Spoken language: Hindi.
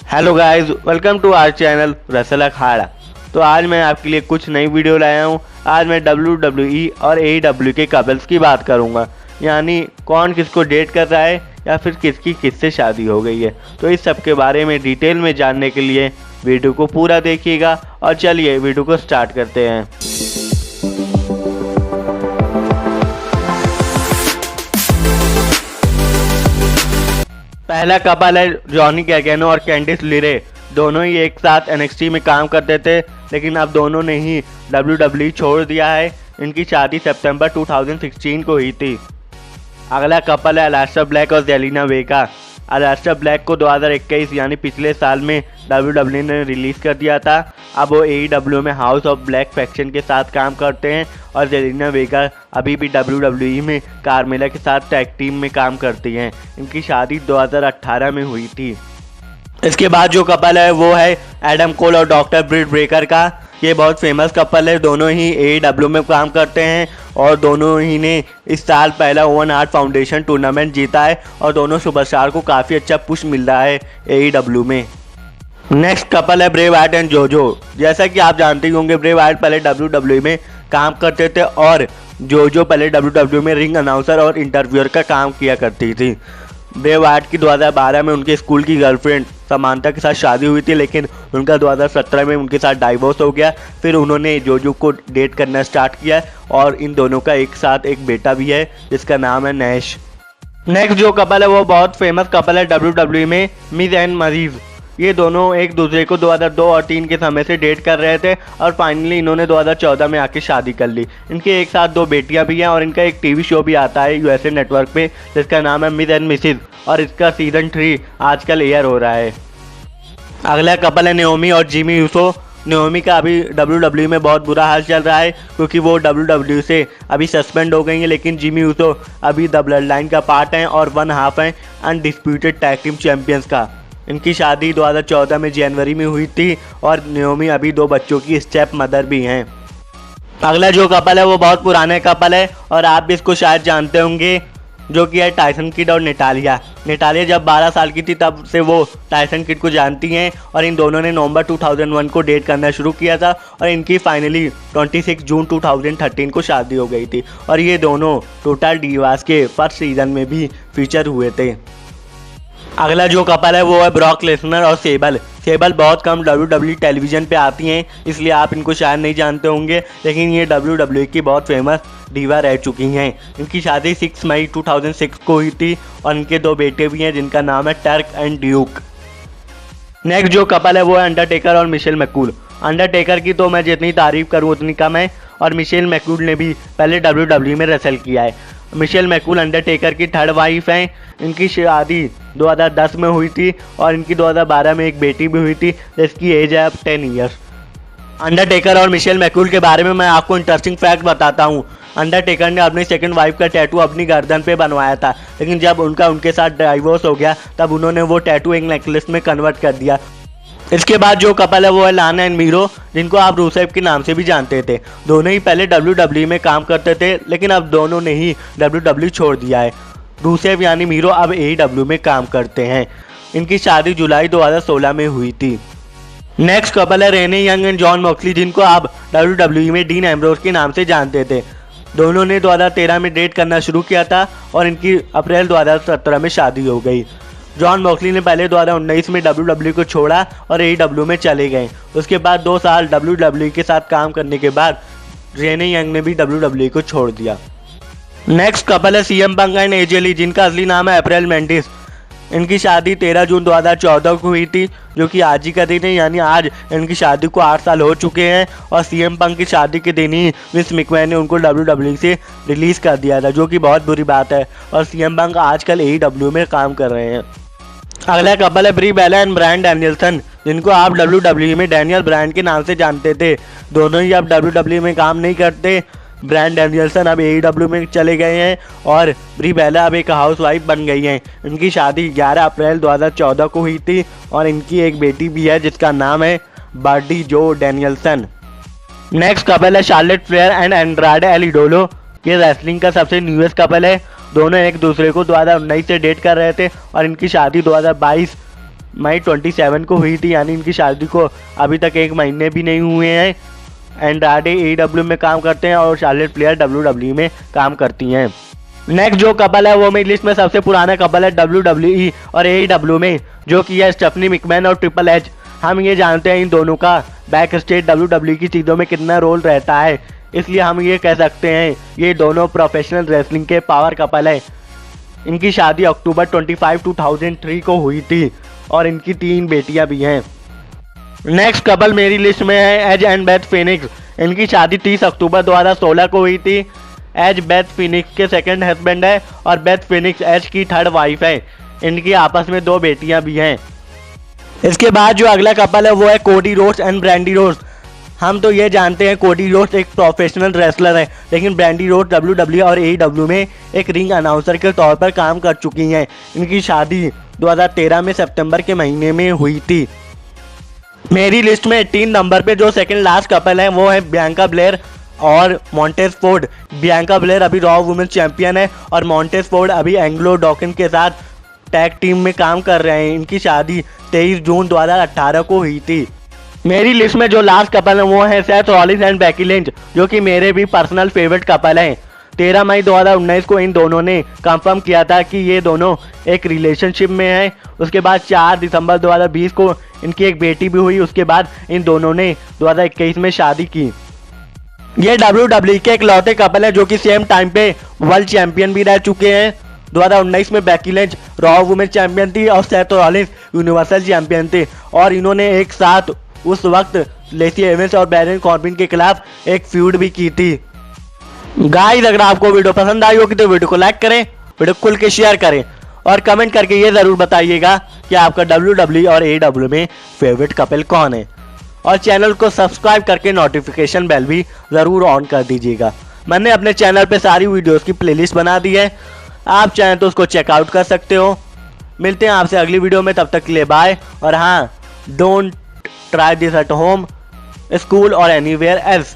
Hello guys, welcome to our channel Rasal Akhada. तो आज मैं आपके लिए कुछ नई वीडियो लाया हूँ। आज मैं WWE और AEW के कपल्स की बात करूँगा, यानी कौन किसको डेट कर रहा है या फिर किसकी किससे शादी हो गई है। तो इस सब के बारे में डिटेल में जानने के लिए वीडियो को पूरा देखिएगा और चलिए वीडियो को स्टार्ट करते हैं। पहला कपल है जॉनी गैगानो और कैंडिस लिरे। दोनों ही एक साथ NXT में काम करते थे, लेकिन अब दोनों ने ही WWE छोड़ दिया है। इनकी शादी सितंबर 2016 को हुई थी। अगला कपल है अलास्टा ब्लैक और जेलिना वेगा। अलास्टा ब्लैक को 2021 यानी पिछले साल में WWE ने रिलीज़ कर दिया था। अब वो AEW में हाउस ऑफ ब्लैक फैक्शन के साथ काम करते हैं और जेलिना वेगा अभी भी WWE में कार्मेला के साथ टैग टीम में काम करती हैं। इनकी शादी 2018 में हुई थी। इसके बाद जो कपल है वो है एडम कोल और डॉक्टर ब्रिट ब्रेकर का। ये बहुत फेमस कपल है। दोनों ही AEW में काम करते हैं और दोनों ही ने इस साल पहला ओवन हार्ट फाउंडेशन टूर्नामेंट जीता है और दोनों सुपरस्टार को काफ़ी अच्छा पुश मिल रहा है AEW में। नेक्स्ट कपल है ब्रे वाइट एंड जोजो। जैसा कि आप जानते ही होंगे, ब्रे वाइट पहले WWE में काम करते थे और जोजो पहले WWE में रिंग अनाउंसर और इंटरव्यूअर का काम किया करती थी। ब्रे वाइट की 2012 में उनके स्कूल की गर्लफ्रेंड समांथा के साथ शादी हुई थी, लेकिन उनका 2017 में उनके साथ डाइवोर्स हो गया। फिर उन्होंने जोजो को डेट करना स्टार्ट किया और इन दोनों का एक साथ एक बेटा भी है जिसका नाम है नैश। नेक्स्ट जो कपल है वो बहुत फेमस कपल है WWE में, मिज एंड मरीज। ये दोनों एक दूसरे को 2002 और 2003 के समय से डेट कर रहे थे और फाइनली इन्होंने 2014 में आके शादी कर ली। इनके एक साथ 2 बेटियां भी हैं और इनका एक टीवी शो भी आता है USA नेटवर्क पे जिसका नाम है मिज एंड मिसिज और इसका सीजन 3 आजकल एयर हो रहा है। अगला कपल है नेओमी और जिमी यूसो। नेओमी का अभी WWE में बहुत बुरा हाल चल रहा है क्योंकि वो WWE से अभी सस्पेंड हो गई है, लेकिन जिमी यूसो अभी द ब्लड लाइन का पार्ट हैं और 1/2 हैं अनडिस्प्यूटेड टैग टीम चैंपियंस का। इनकी शादी 2014 में जनवरी में हुई थी और नेओमी अभी 2 बच्चों की स्टेप मदर भी हैं। अगला जो कपल है वो बहुत पुराने कपल है और आप भी इसको शायद जानते होंगे, जो कि है टाइसन किड और नेटालिया। नेटालिया जब 12 साल की थी तब से वो टाइसन किड को जानती हैं और इन दोनों ने नवंबर 2001 को डेट करना शुरू किया था और इनकी फाइनली 26 जून 2013 को शादी हो गई थी और ये दोनों टोटल डिवास के फर्स्ट सीजन में भी फीचर हुए थे। अगला जो कपल है वो है ब्रॉक लेसनर और सेबल। सेबल बहुत कम WWE टेलीविज़न पे आती हैं, इसलिए आप इनको शायद नहीं जानते होंगे, लेकिन ये WWE की बहुत फेमस डीवा रह चुकी हैं। इनकी शादी 6 मई 2006 को हुई थी और इनके 2 बेटे भी हैं जिनका नाम है टर्क एंड ड्यूक। नेक्स्ट जो कपल है वो है अंडरटेकर और मिशेल मैकूल। अंडरटेकर की तो मैं जितनी तारीफ करूँ उतनी कम है और मिशेल मैकूल ने भी पहले WWE में रेसल किया है। मिशेल मैकूल अंडरटेकर की 3rd वाइफ हैं। इनकी शादी 2010 में हुई थी और इनकी 2012 में एक बेटी भी हुई थी जिसकी एज है अब 10 ईयर्स। अंडरटेकर और मिशेल मैकूल के बारे में मैं आपको इंटरेस्टिंग फैक्ट बताता हूँ। अंडरटेकर ने अपनी 2nd वाइफ का टैटू अपनी गर्दन पे बनवाया था, लेकिन जब उनके साथ डाइवोर्स हो गया तब उन्होंने वो टैटू एक नेकलेस में कन्वर्ट कर दिया। इसके बाद जो कपल है वो है लाना एंड मीरो, जिनको आप रूसेफ के नाम से भी जानते थे। दोनों ही पहले WWE में काम करते थे, लेकिन अब दोनों ने ही WWE छोड़ दिया है। रूसेफ यानी मीरो अब AEW में काम करते हैं। इनकी शादी जुलाई 2016 में हुई थी। नेक्स्ट कपल है Renee Young and Jon Moxley, जिनको आप WWE में डीन एम्ब्रोस के नाम से जानते थे। दोनों ने 2013 में डेट करना शुरू किया था और इनकी अप्रैल 2017 में शादी हो गई। जॉन मॉक्सली ने पहले 2019 में WWE को छोड़ा और AEW में चले गए। उसके बाद 2 साल WWE के साथ काम करने के बाद रेने यंग ने भी WWE को छोड़ दिया। नेक्स्ट कपल है CM पंक एंड AJ ली, जिनका असली नाम है अप्रैल मेंडिस। इनकी शादी 13 जून 2014 को हुई थी, जो कि आज ही का दिन है, यानी आज इनकी शादी को 8 साल हो चुके हैं और CM पंक की शादी के दिन ही विंस मैकमैन ने उनको WWE से रिलीज़ कर दिया था, जो कि बहुत बुरी बात है और CM पंक आजकल AEW में काम कर रहे हैं। अगला कपल है ब्री बेला एंड ब्रायन डैनियल्सन, जिनको आप WWE में डैनियल ब्रायन के नाम से जानते थे। दोनों ही अब WWE में काम नहीं करते। ब्रायन डैनियल्सन अब AEW में चले गए हैं और ब्री बेला अब एक हाउस वाइफ बन गई हैं। इनकी शादी 11 अप्रैल 2014 को हुई थी और इनकी एक बेटी भी है जिसका नाम है बार्डी जो डैनियल्सन। नेक्स्ट कपल है Charlotte Flair and Andrade El Idolo. ये रेसलिंग का सबसे न्यूएस्ट कपल है। दोनों एक दूसरे को 2019 से डेट कर रहे थे और इनकी शादी 2022 मई 27 को हुई थी, यानी इनकी शादी को अभी तक 1 महीने भी नहीं हुए हैं। एंड्राडे AEW में काम करते हैं और शार्लेट फ्लेयर WWE में काम करती हैं। नेक्स्ट जो कपल है वो मेरी लिस्ट में सबसे पुराना कपल है WWE और AEW में, जो कि है स्टेफनी मैकमैन और ट्रिपल एच। हम ये जानते हैं इन दोनों का बैक स्टेज WWE की चीज़ों में कितना रोल रहता है, इसलिए हम ये कह सकते हैं ये दोनों प्रोफेशनल रेसलिंग के पावर कपल है। इनकी शादी अक्टूबर 25, 2003 को हुई थी और इनकी 3 बेटियां भी हैं। नेक्स्ट कपल मेरी लिस्ट में है एज एंड बेथ फिनिक्स। इनकी शादी 30 अक्टूबर 2016 को हुई थी। एज बेथ फिनिक्स के सेकंड हस्बैंड है और बेथ फिनिक्स एज की थर्ड वाइफ है। इनकी आपस में 2 बेटियां भी हैं। इसके बाद जो अगला कपल है वो है Cody Rhodes and brandy roads. हम तो ये जानते हैं कोडी रोड्स एक प्रोफेशनल रेसलर है, लेकिन ब्रैंडी रोड्स WWE और AEW में एक रिंग अनाउंसर के तौर पर काम कर चुकी हैं। इनकी शादी 2013 में सितंबर के महीने में हुई थी। मेरी लिस्ट में 3 नंबर पे जो सेकंड लास्ट कपल है वो है बियांका ब्लेयर और मॉन्टेज फोर्ड। बियांका ब्लेयर अभी रॉ वुमेन्स चैंपियन है और मॉन्टेज फोर्ड अभी एंग्लो डॉकिन के साथ टैग टीम में काम कर रहे हैं। इनकी शादी 23 जून 2018 को हुई थी। मेरी लिस्ट में जो लास्ट कपल है वो है Seth Rollins and Becky Lynch, जो कि मेरे भी पर्सनल फेवरेट कपल हैं। 13 मई 2019 को इन दोनों ने कंफर्म किया था कि ये दोनों एक रिलेशनशिप में हैं। उसके बाद 4 दिसंबर 2020 को इनकी एक बेटी भी हुई। उसके बाद इन दोनों ने 2021 में शादी की। ये WWE के इकलौते कपल है जो कि सेम टाइम पे वर्ल्ड चैंपियन भी रह चुके हैं। 2019 में Becky Lynch raw women champion थी और सेथ रॉलिंस यूनिवर्सल चैंपियन थे, और इन्होंने एक साथ उस वक्त लेसी एवंस और बैरन कॉर्बिन के खिलाफ एक फ्यूड भी की थी। गाइस, अगर आपको वीडियो पसंद आई होगी तो वीडियो को लाइक करें, वीडियो खुल के शेयर करें और कमेंट करके ये ज़रूर बताइएगा कि आपका WWE और AEW में फेवरेट कपल कौन है, और चैनल को सब्सक्राइब करके नोटिफिकेशन बेल भी ज़रूर ऑन कर दीजिएगा। मैंने अपने चैनल पे सारी वीडियोस की प्लेलिस्ट बना दी है, आप चाहें तो उसको चेकआउट कर सकते हो। मिलते हैं आपसे अगली वीडियो में, तब तक के लिए बाय। और हाँ, don't try this at home, school और एनीवेयर एल्स।